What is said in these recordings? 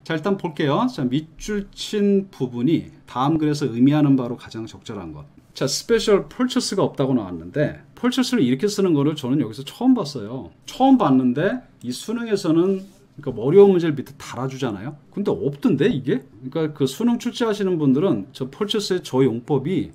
자, 일단 볼게요. 자, 밑줄 친 부분이 다음 글에서 의미하는 바로 가장 적절한 것. 자, 스페셜 펄처스가 없다고 나왔는데 펄처스를 이렇게 쓰는 거를 저는 여기서 처음 봤어요. 처음 봤는데 이 수능에서는 그러니까 어려운 문제를 밑에 달아주잖아요. 근데 없던데 이게? 그러니까 그 수능 출제하시는 분들은 저 펄처스의 저 용법이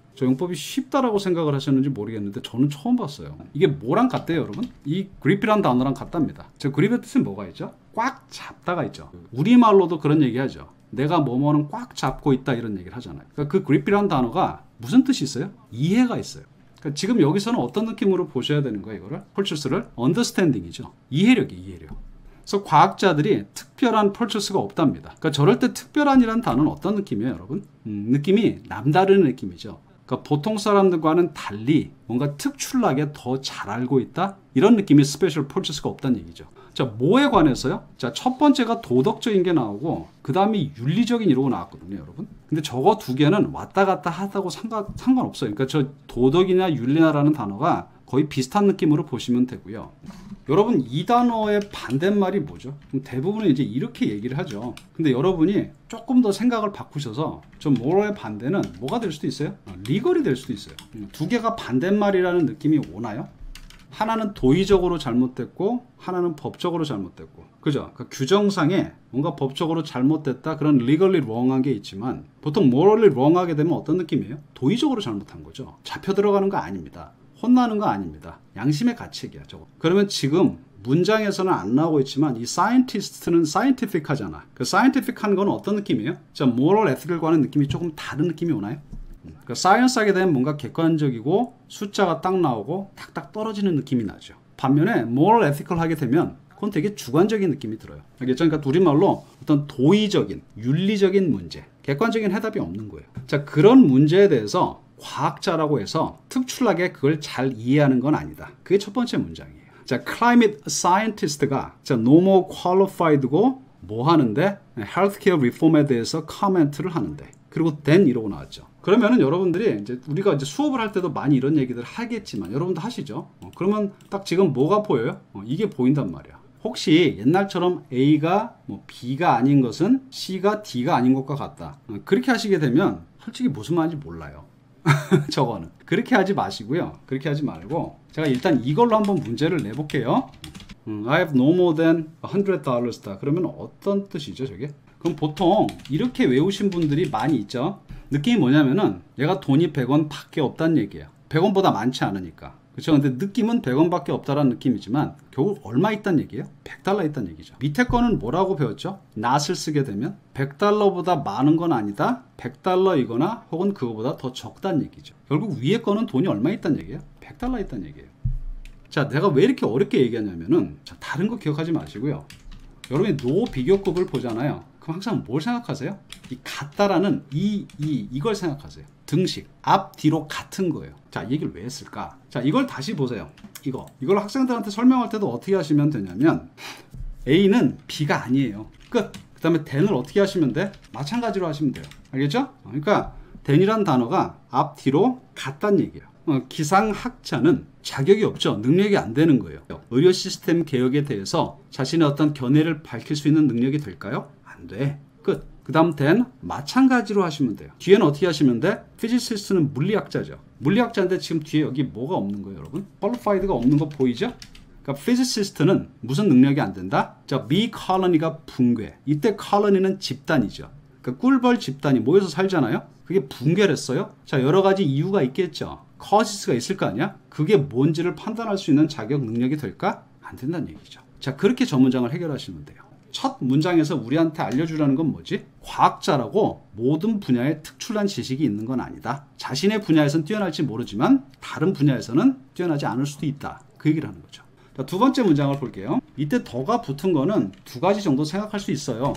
쉽다라고 생각을 하셨는지 모르겠는데 저는 처음 봤어요. 이게 뭐랑 같대요, 여러분? 이 그립이란 단어랑 같답니다. 저 그립의 뜻은 뭐가 있죠? 꽉 잡다가 있죠. 우리말로도 그런 얘기 하죠. 내가 뭐뭐는 꽉 잡고 있다 이런 얘기를 하잖아요. 그러니까 그 그립이란 단어가 무슨 뜻이 있어요? 이해가 있어요. 그러니까 지금 여기서는 어떤 느낌으로 보셔야 되는 거예요, 이거를? 펄처스를? 언더스탠딩이죠. 이해력. 그래서 과학자들이 특별한 펄처스가 없답니다. 그러니까 저럴 때 특별한이라는 단어는 어떤 느낌이에요, 여러분? 느낌이 남다른 느낌이죠. 그러니까 보통 사람들과는 달리 뭔가 특출나게 더 잘 알고 있다? 이런 느낌이 스페셜 펄처스가 없다는 얘기죠. 자, 뭐에 관해서요? 자, 첫 번째가 도덕적인 게 나오고 그 다음이 윤리적인 이러고 나왔거든요, 여러분. 근데 저거 두 개는 왔다 갔다 하다고 상관없어요. 그러니까 저 도덕이나 윤리나라는 단어가 거의 비슷한 느낌으로 보시면 되고요. 여러분, 이 단어의 반대말이 뭐죠? 대부분은 이제 이렇게 얘기를 하죠. 근데 여러분이 조금 더 생각을 바꾸셔서 저 moral의 반대는 뭐가 될 수도 있어요? legal이 될 수도 있어요. 두 개가 반대말이라는 느낌이 오나요? 하나는 도의적으로 잘못됐고 하나는 법적으로 잘못됐고, 그죠? 그 규정상에 뭔가 법적으로 잘못됐다, 그런 legally wrong한 게 있지만 보통 morally wrong하게 되면 어떤 느낌이에요? 도의적으로 잘못한 거죠. 잡혀 들어가는 거 아닙니다. 혼나는 거 아닙니다. 양심의 가책이야, 저거. 그러면 지금 문장에서는 안 나오고 있지만 이 scientist는 scientific 하잖아. 그 scientific 한 건 어떤 느낌이에요? 자, moral ethical과는 느낌이 조금 다른 느낌이 오나요? 그러니까 사이언스 하게 되면 뭔가 객관적이고 숫자가 딱 나오고 탁탁 떨어지는 느낌이 나죠. 반면에 moral ethical 하게 되면 그건 되게 주관적인 느낌이 들어요. 알겠죠? 그러니까 우리말로 어떤 도의적인, 윤리적인 문제, 객관적인 해답이 없는 거예요. 자, 그런 문제에 대해서 과학자라고 해서 특출나게 그걸 잘 이해하는 건 아니다. 그게 첫 번째 문장이에요. 자, climate scientist가 자, no more qualified고 뭐 하는데? healthcare reform에 대해서 커멘트를 하는데, 그리고 then 이러고 나왔죠. 그러면은 여러분들이 이제 우리가 이제 수업을 할 때도 많이 이런 얘기들 하겠지만 여러분도 하시죠. 그러면 딱 지금 뭐가 보여요? 이게 보인단 말이야. 혹시 옛날처럼 A가 뭐 B가 아닌 것은 C가 D가 아닌 것과 같다. 그렇게 하시게 되면 솔직히 무슨 말인지 몰라요. 저거는 그렇게 하지 마시고요. 그렇게 하지 말고 제가 일단 이걸로 한번 문제를 내볼게요. I have no more than $100다. 그러면 어떤 뜻이죠, 저게? 그럼 보통 이렇게 외우신 분들이 많이 있죠. 느낌이 뭐냐면은 얘가 돈이 100원 밖에 없다는 얘기예요. 100원보다 많지 않으니까. 그렇죠? 근데 느낌은 100원밖에 없다라는 느낌이지만 결국 얼마 있다는 얘기예요? $100 있다는 얘기죠. 밑에 거는 뭐라고 배웠죠? not을 쓰게 되면 $100보다 많은 건 아니다. $100이거나 혹은 그거보다 더 적다는 얘기죠. 결국 위에 거는 돈이 얼마 있다는 얘기예요? $100 있다는 얘기예요. 자, 내가 왜 이렇게 어렵게 얘기하냐면은 자, 다른 거 기억하지 마시고요. 여러분이 노 비교급을 보잖아요. 그럼 항상 뭘 생각하세요? 이 같다라는 이걸 생각하세요. 등식, 앞, 뒤로 같은 거예요. 자, 이 얘기를 왜 했을까? 자, 이걸 다시 보세요. 이걸 학생들한테 설명할 때도 어떻게 하시면 되냐면 A는 B가 아니에요. 끝. 그 다음에 then을 어떻게 하시면 돼? 마찬가지로 하시면 돼요. 알겠죠? 그러니까 then이란 단어가 앞, 뒤로 같다는 얘기예요. 기상학자는 자격이 없죠. 능력이 안 되는 거예요. 의료 시스템 개혁에 대해서 자신의 어떤 견해를 밝힐 수 있는 능력이 될까요? 안 돼. 끝. 그 다음 then 마찬가지로 하시면 돼요. 뒤에는 어떻게 하시면 돼? physicist는 물리학자죠. 물리학자인데 지금 뒤에 여기 뭐가 없는 거예요, 여러분? qualified가 없는 거 보이죠? 그러니까 physicist는 무슨 능력이 안 된다? 자, bee colony가 붕괴. 이때 colony는 집단이죠. 그러니까 꿀벌 집단이 모여서 살잖아요. 그게 붕괴를 했어요. 자, 여러 가지 이유가 있겠죠. causes가 있을 거 아니야? 그게 뭔지를 판단할 수 있는 자격 능력이 될까? 안 된다는 얘기죠. 자, 그렇게 저 문장을 해결하시면 돼요. 첫 문장에서 우리한테 알려주라는 건 뭐지? 과학자라고 모든 분야에 특출난 지식이 있는 건 아니다. 자신의 분야에서는 뛰어날지 모르지만 다른 분야에서는 뛰어나지 않을 수도 있다. 그 얘기를 하는 거죠. 자, 두 번째 문장을 볼게요. 이때 더가 붙은 거는 두 가지 정도 생각할 수 있어요.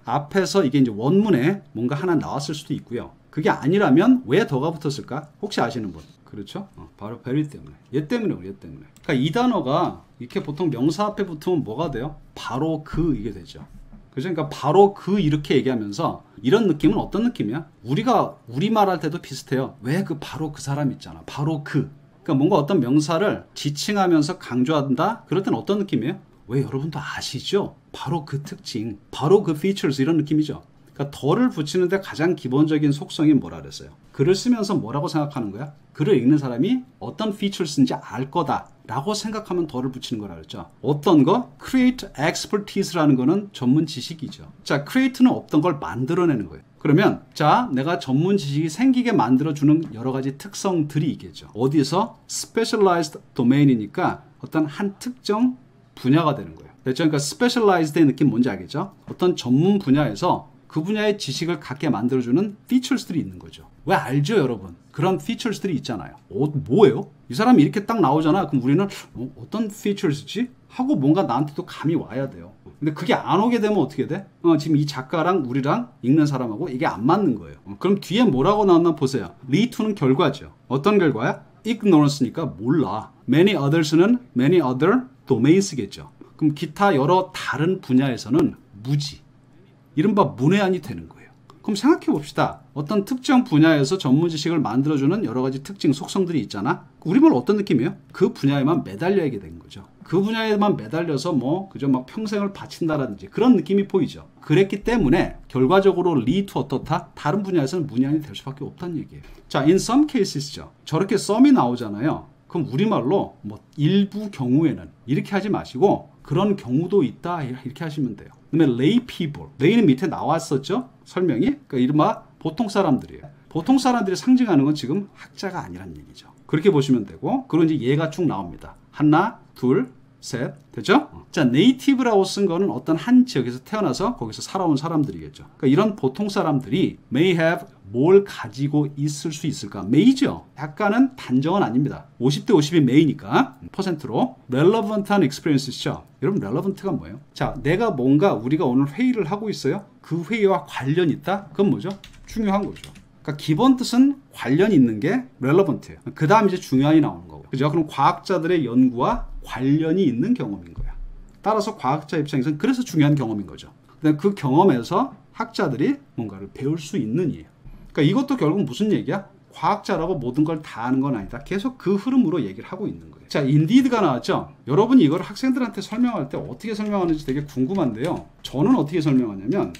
앞에서 이게 이제 원문에 뭔가 하나 나왔을 수도 있고요. 그게 아니라면 왜 더가 붙었을까? 혹시 아시는 분? 그렇죠? 바로 very 때문에. 얘 때문에. 그러니까 이 단어가 이렇게 보통 명사 앞에 붙으면 뭐가 돼요? 바로 그 이게 되죠. 그죠? 그러니까 바로 그 이렇게 얘기하면서 이런 느낌은 어떤 느낌이야? 우리가 우리말 할 때도 비슷해요. 왜 그 바로 그 사람 있잖아. 바로 그. 그러니까 뭔가 어떤 명사를 지칭하면서 강조한다? 그럴 때는 어떤 느낌이에요? 왜 여러분도 아시죠? 바로 그 특징, 바로 그 features 이런 느낌이죠. 그러니까 덜을 붙이는데 가장 기본적인 속성이 뭐라 그랬어요? 글을 쓰면서 뭐라고 생각하는 거야? 글을 읽는 사람이 어떤 features인지 알 거다 라고 생각하면 덜을 붙이는 거라 그랬죠. 어떤 거? create expertise라는 거는 전문 지식이죠. 자, create는 없던 걸 만들어내는 거예요. 그러면 자, 내가 전문 지식이 생기게 만들어주는 여러 가지 특성들이 있겠죠. 어디서? specialized domain이니까 어떤 한 특정 분야가 되는 거예요. 그렇죠? 그러니까 specialized의 느낌 뭔지 알겠죠? 어떤 전문 분야에서 그 분야의 지식을 갖게 만들어주는 features들이 있는 거죠. 왜 알죠, 여러분? 그런 features들이 있잖아요. 뭐예요? 이 사람이 이렇게 딱 나오잖아. 그럼 우리는 어떤 features지? 하고 뭔가 나한테도 감이 와야 돼요. 근데 그게 안 오게 되면 어떻게 돼? 지금 이 작가랑 우리랑 읽는 사람하고 이게 안 맞는 거예요. 그럼 뒤에 뭐라고 나왔나 보세요. lead to는 결과죠. 어떤 결과야? ignorance니까 몰라. many others는 many other domains겠죠. 그럼 기타 여러 다른 분야에서는 무지. 이른바 문외한이 되는 거예요. 그럼 생각해 봅시다. 어떤 특정 분야에서 전문 지식을 만들어주는 여러 가지 특징, 속성들이 있잖아. 우리말로 어떤 느낌이에요? 그 분야에만 매달려야게 된 거죠. 그 분야에만 매달려서 그죠? 막 평생을 바친다라든지 그런 느낌이 보이죠. 그랬기 때문에 결과적으로 lead to 어떻다? 다른 분야에서는 문외한이 될 수밖에 없다는 얘기예요. 자, in some cases죠. 저렇게 썸이 나오잖아요. 그럼 우리말로 일부 경우에는 이렇게 하지 마시고 그런 경우도 있다 이렇게 하시면 돼요. 그다음에 lay people. lay는 밑에 나왔었죠? 설명이. 그러니까 이른바 보통 사람들이에요. 보통 사람들이 상징하는 건 지금 학자가 아니란 얘기죠. 그렇게 보시면 되고 그리고 이제 얘가 쭉 나옵니다. 하나, 둘, 셋. 됐죠? 자, native라고 쓴 거는 어떤 한 지역에서 태어나서 거기서 살아온 사람들이겠죠. 그러니까 이런 보통 사람들이 may have 뭘 가지고 있을 수 있을까? may죠. 약간은 단정은 아닙니다. 50대 50이 may니까 퍼센트로 relevant한 experience죠. 여러분 relevant가 뭐예요? 자, 내가 뭔가 우리가 오늘 회의를 하고 있어요. 그 회의와 관련 있다? 그건 뭐죠? 중요한 거죠. 그러니까 기본 뜻은 관련 있는 게 relevant예요. 그 다음 이제 중요한이 나오는 거고. 그죠? 그럼 과학자들의 연구와 관련이 있는 경험인 거야. 따라서 과학자 입장에서는 그래서 중요한 경험인 거죠. 그 경험에서 학자들이 뭔가를 배울 수 있는 이에요. 그러니까 이것도 결국 무슨 얘기야? 과학자라고 모든 걸 다 아는 건 아니다. 계속 그 흐름으로 얘기를 하고 있는 거예요. 자, indeed가 나왔죠? 여러분이 이걸 학생들한테 설명할 때 어떻게 설명하는지 되게 궁금한데요. 저는 어떻게 설명하냐면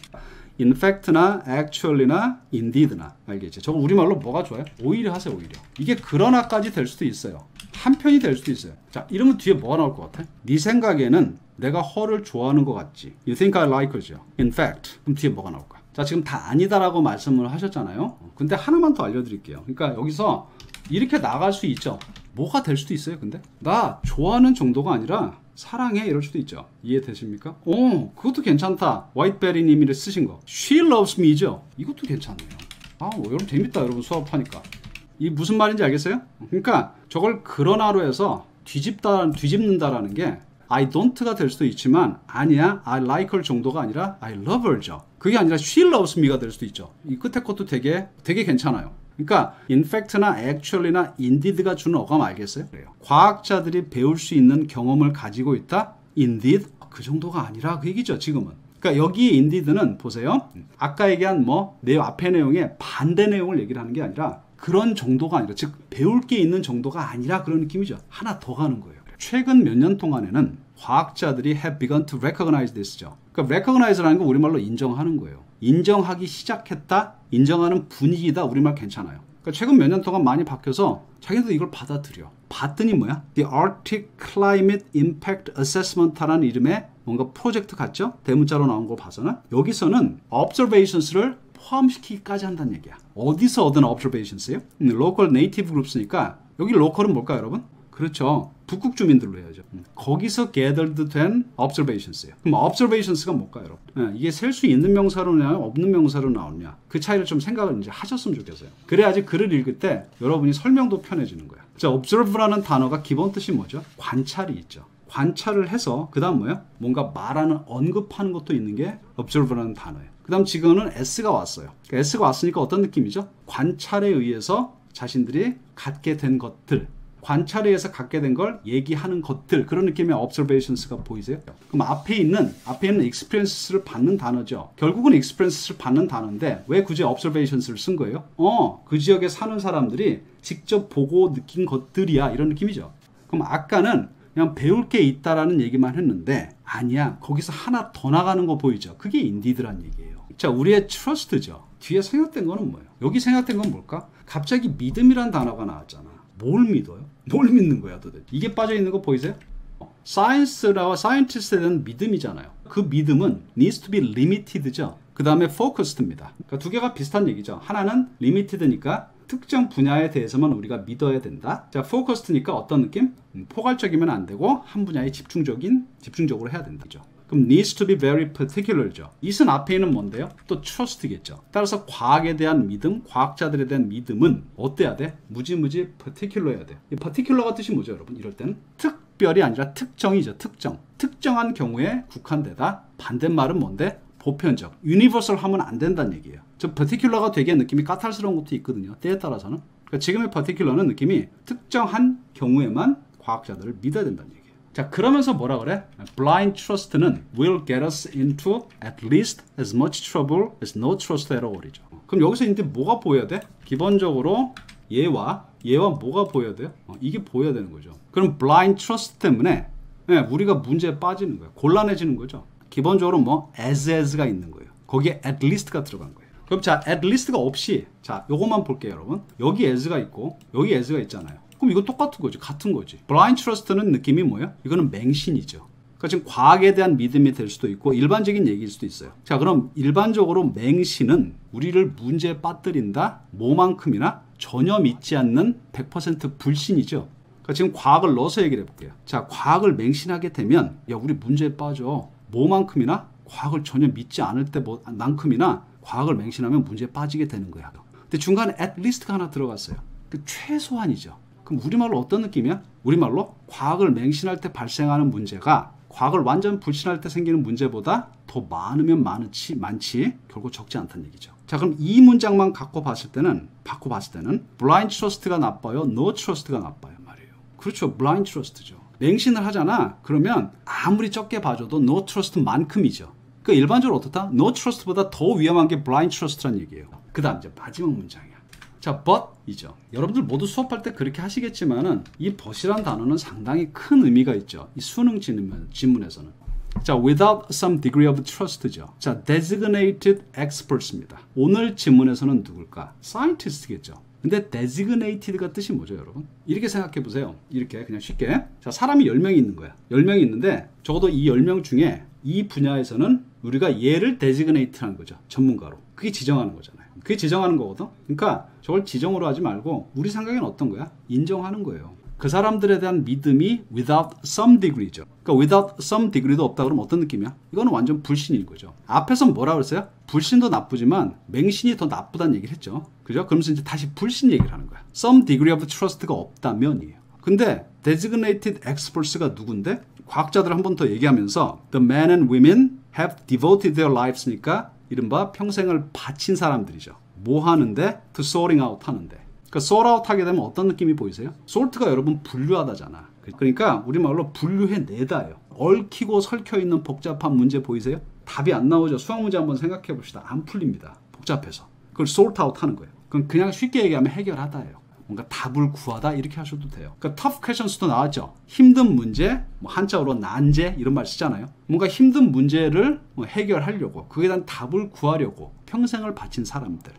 in fact나 actually나 indeed나 알겠지? 저거 우리말로 뭐가 좋아요? 오히려 하세요. 오히려. 이게 그러나까지 될 수도 있어요. 한편이 될 수도 있어요. 자, 이러면 뒤에 뭐가 나올 것 같아? 네 생각에는 내가 her를 좋아하는 것 같지? You think I like her죠? In fact. 그럼 뒤에 뭐가 나올까? 자, 지금 다 아니다라고 말씀을 하셨잖아요. 근데 하나만 더 알려드릴게요. 그러니까 여기서 이렇게 나갈 수 있죠. 뭐가 될 수도 있어요. 근데 나 좋아하는 정도가 아니라 사랑해 이럴 수도 있죠. 이해되십니까? 그것도 괜찮다. 화이트베리님이 쓰신 거 She loves me죠. 이것도 괜찮네요. 여러분 재밌다. 여러분 수업하니까 이 무슨 말인지 알겠어요? 그러니까 저걸 그러나로 해서 뒤집는다라는 게 I don't가 될 수도 있지만 아니야 I like her 정도가 아니라 I love her죠. 그게 아니라 she loves me가 될 수도 있죠. 이 끝에 것도 되게 괜찮아요. 그러니까 in fact나 actually나 indeed가 주는 어감 알겠어요? 그래요. 과학자들이 배울 수 있는 경험을 가지고 있다? indeed? 그 정도가 아니라 그 얘기죠. 지금은. 그러니까 여기 indeed는 보세요. 아까 얘기한 내 앞에 내용에 반대 내용을 얘기를 하는 게 아니라 그런 정도가 아니라 즉 배울 게 있는 정도가 아니라 그런 느낌이죠. 하나 더 가는 거예요. 최근 몇 년 동안에는 과학자들이 have begun to recognize this죠. 그러니까 recognize라는 거 우리말로 인정하는 거예요. 인정하기 시작했다, 인정하는 분위기다, 우리말 괜찮아요. 그러니까 최근 몇 년 동안 많이 바뀌어서 자기도 이걸 받아들여. 봤더니 뭐야? The Arctic Climate Impact Assessment라는 이름의 뭔가 프로젝트 같죠? 대문자로 나온 거 봐서는 여기서는 observations를 포함시키기까지 한다는 얘기야. 어디서 얻은 observations예요? local native groups니까 여기 local은 뭘까요, 여러분? 그렇죠. 북극 주민들로 해야죠. 거기서 gathered 된 observations예요. 그럼 observations가 뭘까요, 여러분? 이게 셀 수 있는 명사로 나오냐, 없는 명사로 나오냐. 그 차이를 좀 생각을 이제 하셨으면 좋겠어요. 그래야지 글을 읽을 때 여러분이 설명도 편해지는 거야. 자, observe라는 단어가 기본 뜻이 뭐죠? 관찰이 있죠. 관찰을 해서 그 다음 뭐야? 뭔가 말하는, 언급하는 것도 있는 게 observe라는 단어예요. 그 다음 지금은 s가 왔어요. 그러니까 s가 왔으니까 어떤 느낌이죠? 관찰에 의해서 자신들이 갖게 된 것들, 관찰에 의해서 갖게 된 걸 얘기하는 것들, 그런 느낌의 observations가 보이세요? 그럼 앞에 있는 experiences를 받는 단어죠. 결국은 experiences를 받는 단어인데 왜 굳이 observations를 쓴 거예요? 그 지역에 사는 사람들이 직접 보고 느낀 것들이야, 이런 느낌이죠. 그럼 아까는 그냥 배울 게 있다라는 얘기만 했는데 아니야. 거기서 하나 더 나가는 거 보이죠? 그게 인디드란 얘기예요. 자, 우리의 트러스트죠. 뒤에 생략된 거는 뭐예요? 여기 생략된 건 뭘까? 갑자기 믿음이란 단어가 나왔잖아. 뭘 믿어요? 뭘 믿는 거야 도대체? 이게 빠져있는 거 보이세요? 사이언스라와 사이언티스트에 대한 믿음이잖아요. 그 믿음은 needs to be limited죠. 그 다음에 focused입니다. 그러니까 두 개가 비슷한 얘기죠. 하나는 limited니까 특정 분야에 대해서만 우리가 믿어야 된다. 자, focused니까 어떤 느낌? 포괄적이면 안 되고 한 분야에 집중적으로 해야 된다. 그럼 needs to be very particular죠. it은 앞에 있는 뭔데요? 또 trust겠죠. 따라서 과학에 대한 믿음, 과학자들에 대한 믿음은 어때야 돼? 무지무지 particular해야 돼. 이 particular가 뜻이 뭐죠, 여러분? 이럴 때는 특별이 아니라 특정이죠. 특정한 경우에 국한되다. 반대말은 뭔데? 보편적. universal 하면 안 된다는 얘기예요. 저 particular가 되게 느낌이 까탈스러운 것도 있거든요. 때에 따라서는. 그러니까 지금의 particular는 느낌이 특정한 경우에만 과학자들을 믿어야 된다는 얘기예요. 자, 그러면서 뭐라 그래? Blind trust는 will get us into at least as much trouble as no trust at all이죠. 그럼 여기서 이제 뭐가 보여야 돼? 기본적으로 얘와 뭐가 보여야 돼요? 이게 보여야 되는 거죠. 그럼 blind trust 때문에 우리가 문제에 빠지는 거예요. 곤란해지는 거죠. 기본적으로 뭐 as가 있는 거예요. 거기에 at least가 들어간 거예요. 그럼 자, at least가 없이 자, 요것만 볼게요, 여러분. 여기 as가 있고 여기 as가 있잖아요. 그럼 이거 똑같은 거지. 같은 거지. blind trust는 느낌이 뭐예요? 이거는 맹신이죠. 그러니까 지금 과학에 대한 믿음이 될 수도 있고 일반적인 얘기일 수도 있어요. 자, 그럼 일반적으로 맹신은 우리를 문제에 빠뜨린다. 뭐만큼이나 전혀 믿지 않는 100% 불신이죠. 그러니까 지금 과학을 넣어서 얘기를 해볼게요. 자, 과학을 맹신하게 되면 야, 우리 문제에 빠져. 뭐만큼이나 과학을 전혀 믿지 않을 때만큼이나 과학을 맹신하면 문제에 빠지게 되는 거야. 근데 중간에 at least가 하나 들어갔어요. 그 최소한이죠. 그럼 우리말로 어떤 느낌이야? 우리말로 과학을 맹신할 때 발생하는 문제가 과학을 완전 불신할 때 생기는 문제보다 더 많으면 많지 결국 적지 않다는 얘기죠. 자, 그럼 이 문장만 바꿔 봤을 때는 blind trust가 나빠요? no trust가 나빠요 말이에요. 그렇죠. blind trust죠. 맹신을 하잖아. 그러면 아무리 적게 봐줘도 no trust만큼이죠. 그러니까 일반적으로 어떻다? no trust보다 더 위험한 게 blind trust란 얘기예요. 그 다음 이제 마지막 문장이야. 자, but이죠. 여러분들 모두 수업할 때 그렇게 하시겠지만은 이 but이란 단어는 상당히 큰 의미가 있죠. 이 수능 지문에서는. 자, without some degree of trust죠. 자, designated experts입니다. 오늘 지문에서는 누굴까? scientist겠죠. 근데 designated가 뜻이 뭐죠, 여러분? 이렇게 생각해 보세요. 이렇게 그냥 쉽게. 자, 사람이 10명이 있는 거야. 10명이 있는데 적어도 이 10명 중에 이 분야에서는 우리가 얘를 designate하는 거죠. 전문가로. 그게 지정하는 거잖아요. 그게 지정하는 거거든. 그러니까 저걸 지정으로 하지 말고 우리 생각에는 어떤 거야? 인정하는 거예요. 그 사람들에 대한 믿음이 without some degree죠. 그러니까 without some degree도 없다 그러면 어떤 느낌이야? 이거는 완전 불신인 거죠. 앞에서 뭐라 그랬어요? 불신도 나쁘지만 맹신이 더 나쁘다는 얘기를 했죠. 그죠? 그러면서 이제 다시 불신 얘기를 하는 거야. some degree of trust가 없다면이에요. 근데 designated experts가 누군데? 과학자들 한 번 더 얘기하면서 the men and women have devoted their lives니까 이른바 평생을 바친 사람들이죠. 뭐 하는데? to sorting out 하는데. 그러니까 sort out 하게 되면 어떤 느낌이 보이세요? sort가 여러분 분류하다잖아. 그러니까 우리말로 분류해내다예요. 얽히고 설켜있는 복잡한 문제 보이세요? 답이 안 나오죠. 수학 문제 한번 생각해 봅시다. 안 풀립니다. 복잡해서. 그걸 sort out 하는 거예요. 그럼 그냥 쉽게 얘기하면 해결하다예요. 뭔가 답을 구하다 이렇게 하셔도 돼요. 그러니까 tough questions도 나왔죠. 힘든 문제, 뭐 한자어로 난제 이런 말 쓰잖아요. 뭔가 힘든 문제를 해결하려고 그에 대한 답을 구하려고 평생을 바친 사람들.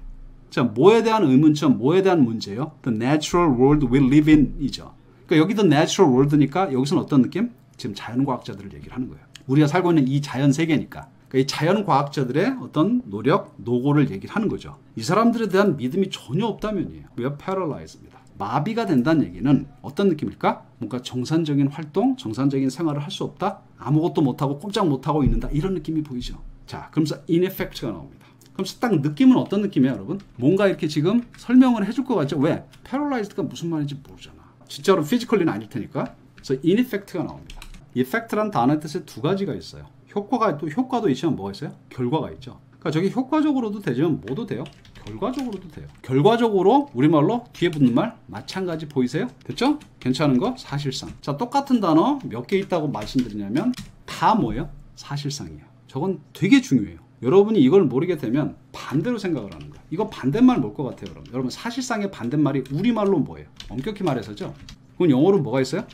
자, 뭐에 대한 의문점, 뭐에 대한 문제요? The natural world we live in 이죠. 그러니까 여기도 natural world니까 여기서는 어떤 느낌? 지금 자연과학자들을 얘기를 하는 거예요. 우리가 살고 있는 이 자연 세계니까. 그러니까 이 자연과학자들의 어떤 노력, 노고를 얘기를 하는 거죠. 이 사람들에 대한 믿음이 전혀 없다면이에요. We are paralyzed입니다. 마비가 된다는 얘기는 어떤 느낌일까? 뭔가 정상적인 활동, 정상적인 생활을 할 수 없다? 아무것도 못하고 꼼짝 못하고 있는다? 이런 느낌이 보이죠. 자, 그러면서 ineffect가 나옵니다. 그럼 딱 느낌은 어떤 느낌이에요, 여러분? 뭔가 이렇게 지금 설명을 해줄 것 같죠? 왜? paralyzed가 무슨 말인지 모르잖아. 진짜로 physically는 아닐 테니까. 그래서 ineffect가 나옵니다. effect란 단어의 뜻에 두 가지가 있어요. 효과도 있지만 뭐가 있어요? 결과가 있죠. 그러니까 저기 효과적으로도 되지만 뭐도 돼요? 결과적으로도 돼요. 결과적으로 우리말로 뒤에 붙는 말 마찬가지 보이세요? 됐죠? 괜찮은 거? 사실상. 자, 똑같은 단어 몇 개 있다고 말씀드리냐면 다 뭐예요? 사실상이에요. 저건 되게 중요해요. 여러분이 이걸 모르게 되면 반대로 생각을 하는 거예요. 이거 반대말 뭘 것 같아요, 여러분? 여러분 사실상의 반대말이 우리말로 뭐예요? 엄격히 말해서죠. 그럼 영어로 뭐가 있어요?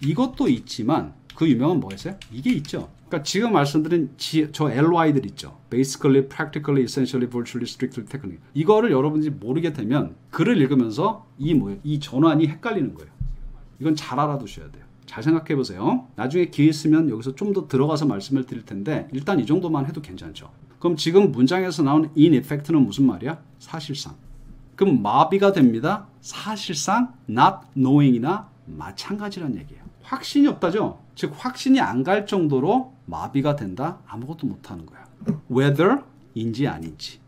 이것도 있지만 그 유명한 뭐였어요? 이게 있죠. 그러니까 지금 말씀드린 저 LY들 있죠. Basically, practically, essentially, virtually, strictly, technically. 이거를 여러분들이 모르게 되면 글을 읽으면서 이 전환이 헷갈리는 거예요. 이건 잘 알아두셔야 돼요. 잘 생각해 보세요. 나중에 기회 있으면 여기서 좀 더 들어가서 말씀을 드릴 텐데 일단 이 정도만 해도 괜찮죠. 그럼 지금 문장에서 나온 in effect는 무슨 말이야? 사실상. 그럼 마비가 됩니다. 사실상 not knowing이나 마찬가지란 얘기예요. 확신이 없다죠? 즉 확신이 안 갈 정도로 마비가 된다? 아무것도 못하는 거야. whether인지 아닌지.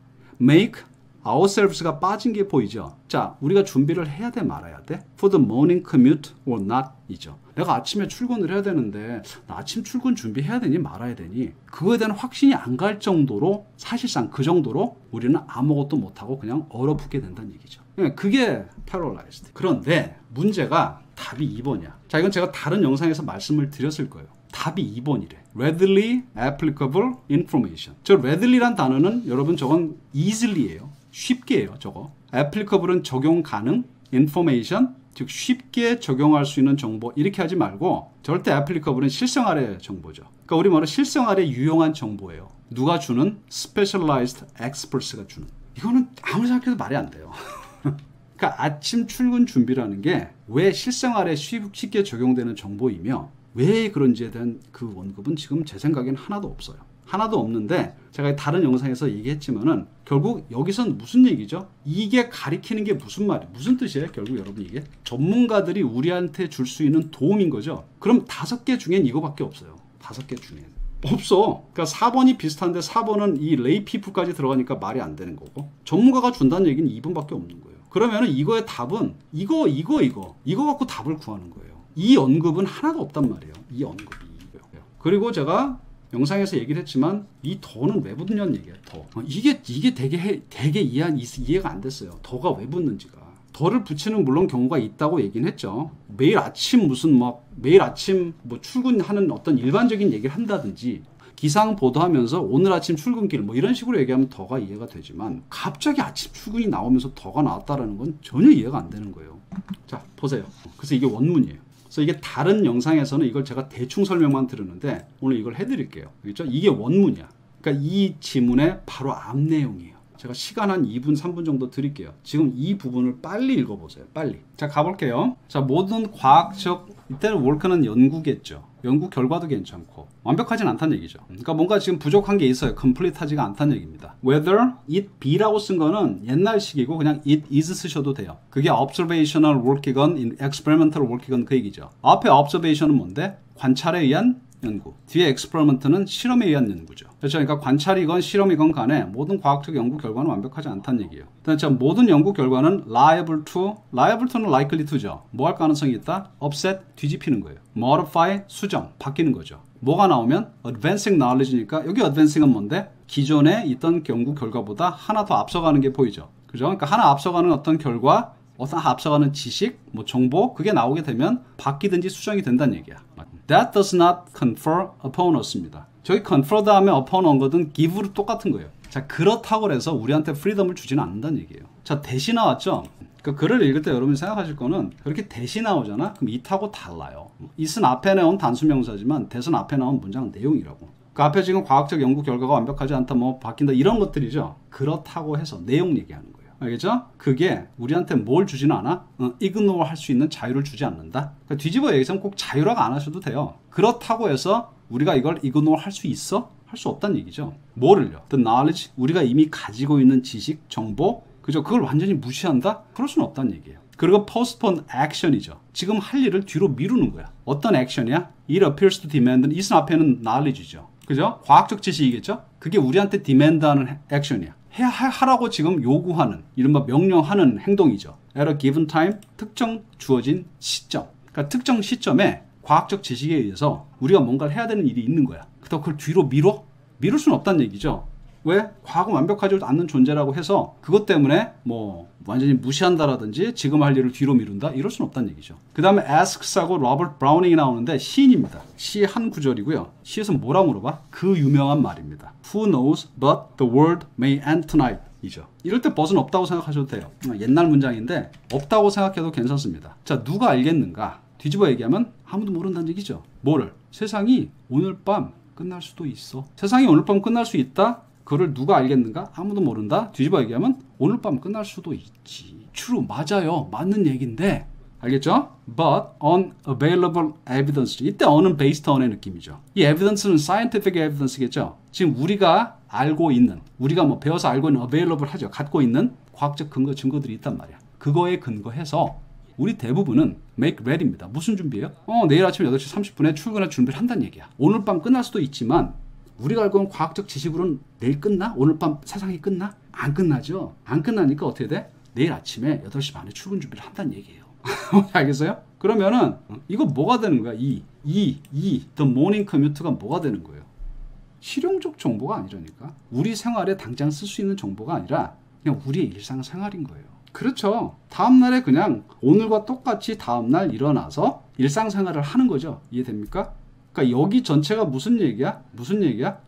make ourselves가 빠진 게 보이죠? 자, 우리가 준비를 해야 돼 말아야 돼? For the morning commute or not 이죠. 내가 아침에 출근을 해야 되는데 나 아침 출근 준비해야 되니 말아야 되니 그거에 대한 확신이 안 갈 정도로 사실상 그 정도로 우리는 아무것도 못하고 그냥 얼어붙게 된다는 얘기죠. 그게 paralyzed. 그런데 문제가 답이 2번이야. 자, 이건 제가 다른 영상에서 말씀을 드렸을 거예요. 답이 2번이래. readily applicable information. 저 readily란 단어는 여러분 저건 easily예요. 쉽게예요, 저거. applicable은 적용 가능, information 즉 쉽게 적용할 수 있는 정보 이렇게 하지 말고 절대 applicable은 실생활의 정보죠. 그러니까 우리 말로 실생활에 유용한 정보예요. 누가 주는? specialized experts가 주는. 이거는 아무리 생각해도 말이 안 돼요. 그러니까 아침 출근 준비라는 게 왜 실생활에 쉽게 적용되는 정보이며 왜 그런지에 대한 그 언급은 지금 제 생각엔 하나도 없어요. 하나도 없는데 제가 다른 영상에서 얘기했지만은 결국 여기선 무슨 얘기죠? 이게 가리키는 게 무슨 말이에요? 무슨 뜻이에요? 결국 여러분 이게 전문가들이 우리한테 줄 수 있는 도움인 거죠. 그럼 5개 중엔 이거밖에 없어요. 5개 중엔. 없어. 그러니까 4번이 비슷한데 4번은 이 레이 피플까지 들어가니까 말이 안 되는 거고 전문가가 준다는 얘기는 2번밖에 없는 거예요. 그러면은 이거의 답은 이거 갖고 답을 구하는 거예요. 이 언급은 하나도 없단 말이에요. 이 언급이. 그리고 제가 영상에서 얘기를 했지만 이 더는 왜 붙냐는 얘기예요. 더. 이게 되게 이해가 안 됐어요. 더가 왜 붙는지가. 더를 붙이는 물론 경우가 있다고 얘기는 했죠. 매일 아침 출근하는 어떤 일반적인 얘기를 한다든지 기상 보도하면서 오늘 아침 출근길 뭐 이런 식으로 얘기하면 더가 이해가 되지만 갑자기 아침 출근이 나오면서 더가 나왔다라는 건 전혀 이해가 안 되는 거예요. 자, 보세요. 그래서 이게 원문이에요. 그래서 이게 다른 영상에서는 이걸 제가 대충 설명만 드렸는데 오늘 이걸 해드릴게요. 알겠죠? 이게 원문이야. 그러니까 이 지문의 바로 앞 내용이에요. 제가 시간 한 2분, 3분 정도 드릴게요. 지금 이 부분을 빨리 읽어보세요. 빨리. 자, 가볼게요. 자, 모든 과학적, 이때는 월크는 연구겠죠. 연구 결과도 괜찮고 완벽하진 않다는 얘기죠. 그러니까 뭔가 지금 부족한 게 있어요. complete하지가 않다는 얘기입니다. whether it be라고 쓴 거는 옛날식이고 그냥 it is 쓰셔도 돼요. 그게 observational work이건 experimental work이건 그 얘기죠. 앞에 observation은 뭔데? 관찰에 의한 연구. 뒤에 experiment는 실험에 의한 연구죠. 그렇죠? 그러니까 관찰이건 실험이건 간에 모든 과학적 연구 결과는 완벽하지 않다는 얘기예요. 그다음에 모든 연구 결과는 liable to는 likely to죠. 뭐 할 가능성이 있다? upset, 뒤집히는 거예요. modify, 수정, 바뀌는 거죠. 뭐가 나오면 advancing knowledge니까 여기 advancing은 뭔데? 기존에 있던 연구 결과보다 하나 더 앞서가는 게 보이죠. 그죠? 그러니까 하나 앞서가는 어떤 결과, 어떤 앞서가는 지식, 뭐 정보 그게 나오게 되면 바뀌든지 수정이 된다는 얘기야. That does not confer upon us입니다. 저기 confer 다음에 upon 온 거든 give로 똑같은 거예요. 자, 그렇다고 해서 우리한테 프리덤을 주지는 않는다는 얘기예요. 자, 대시 나왔죠? 그 글을 읽을 때 여러분이 생각하실 거는 그렇게 대시 나오잖아? 그럼 it하고 달라요. it은 앞에 나온 단수명사지만 that은 앞에 나온 문장 내용이라고. 그 앞에 지금 과학적 연구 결과가 완벽하지 않다, 뭐 바뀐다 이런 것들이죠. 그렇다고 해서 내용 얘기하는 거예요. 알겠죠? 그게 우리한테 뭘 주지는 않아? ignore 할 수 있는 자유를 주지 않는다. 그러니까 뒤집어 얘기해서 꼭 자유라고 안 하셔도 돼요. 그렇다고 해서 우리가 이걸 ignore 할 수 있어? 할 수 없다는 얘기죠. 뭐를요? The knowledge, 우리가 이미 가지고 있는 지식, 정보, 그죠? 그걸 완전히 무시한다? 그럴 수는 없다는 얘기예요. 그리고 postpone action이죠. 지금 할 일을 뒤로 미루는 거야. 어떤 액션이야? It appears to demand, it은 앞에는 knowledge죠. 그죠? 과학적 지식이겠죠? 그게 우리한테 demand하는 액션이야. 하라고 지금 요구하는, 이른바 명령하는 행동이죠. At a given time, 특정 주어진 시점. 그러니까 특정 시점에 과학적 지식에 의해서 우리가 뭔가를 해야 되는 일이 있는 거야. 그렇다고 그걸 뒤로 미룰 수는 없다는 얘기죠. 왜? 과학은 완벽하지 않는 존재라고 해서 그것 때문에 뭐 완전히 무시한다라든지 지금 할 일을 뒤로 미룬다? 이럴 수는 없다는 얘기죠. 그 다음에 asks하고 로버트 브라우닝이 나오는데 시인입니다. 시의 한 구절이고요. 시에서 뭐라고 물어봐? 그 유명한 말입니다. Who knows but the world may end tonight 이죠. 이럴 때 but은 없다고 생각하셔도 돼요. 옛날 문장인데 없다고 생각해도 괜찮습니다. 자, 누가 알겠는가? 뒤집어 얘기하면 아무도 모른다는 얘기죠. 뭐를? 세상이 오늘 밤 끝날 수도 있어. 세상이 오늘 밤 끝날 수 있다? 그걸 누가 알겠는가? 아무도 모른다. 뒤집어 얘기하면 오늘 밤 끝날 수도 있지. true, 맞아요. 맞는 얘기인데, 알겠죠? But unavailable evidence. 이때 on은 based on의 느낌이죠. 이 evidence는 scientific evidence겠죠. 지금 우리가 알고 있는, 우리가 뭐 배워서 알고 있는 available 하죠. 갖고 있는 과학적 근거, 증거들이 있단 말이야. 그거에 근거해서 우리 대부분은 make ready입니다. 무슨 준비예요? 내일 아침 8시 30분에 출근할 준비를 한다는 얘기야. 오늘 밤 끝날 수도 있지만 우리가 알고 있는 과학적 지식으로는 내일 끝나? 오늘 밤 세상이 끝나? 안 끝나죠. 안 끝나니까 어떻게 돼? 내일 아침에 8시 반에 출근 준비를 한다는 얘기예요. 알겠어요? 그러면은 이거 뭐가 되는 거야? the morning commute가 뭐가 되는 거예요? 실용적 정보가 아니라니까. 우리 생활에 당장 쓸 수 있는 정보가 아니라 그냥 우리의 일상생활인 거예요. 그렇죠. 다음날에 그냥 오늘과 똑같이 다음날 일어나서 일상생활을 하는 거죠. 이해됩니까? 그러니까 여기 전체가 무슨 얘기야? 무슨 얘기야?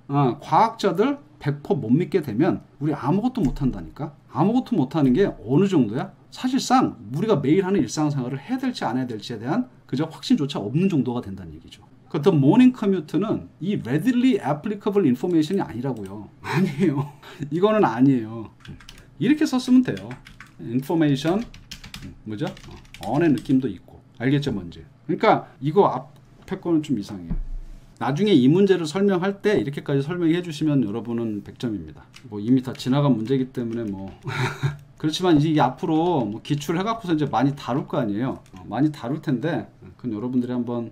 과학자들 100% 못 믿게 되면 우리 아무것도 못 한다니까. 아무것도 못 하는 게 어느 정도야? 사실상 우리가 매일 하는 일상생활을 해야 될지 안 해야 될지에 대한 그저 확신조차 없는 정도가 된다는 얘기죠. 그 The Morning Commute는 이 readily applicable information이 아니라고요. 아니에요. 이거는 아니에요. 이렇게 썼으면 돼요. information 뭐죠? on의 느낌도 있고. 알겠죠 뭔지? 그러니까 이거 앞에 거는 좀 이상해요. 나중에 이 문제를 설명할 때 이렇게까지 설명해 주시면 여러분은 100점입니다. 뭐 이미 다 지나간 문제이기 때문에 뭐 그렇지만 이제 앞으로 뭐 기출을 해갖고서 이제 많이 다룰 거 아니에요. 많이 다룰 텐데 그건 여러분들이 한번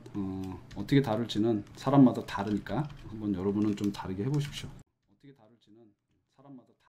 어떻게 다룰지는 사람마다 다르니까 한번 여러분은 좀 다르게 해보십시오.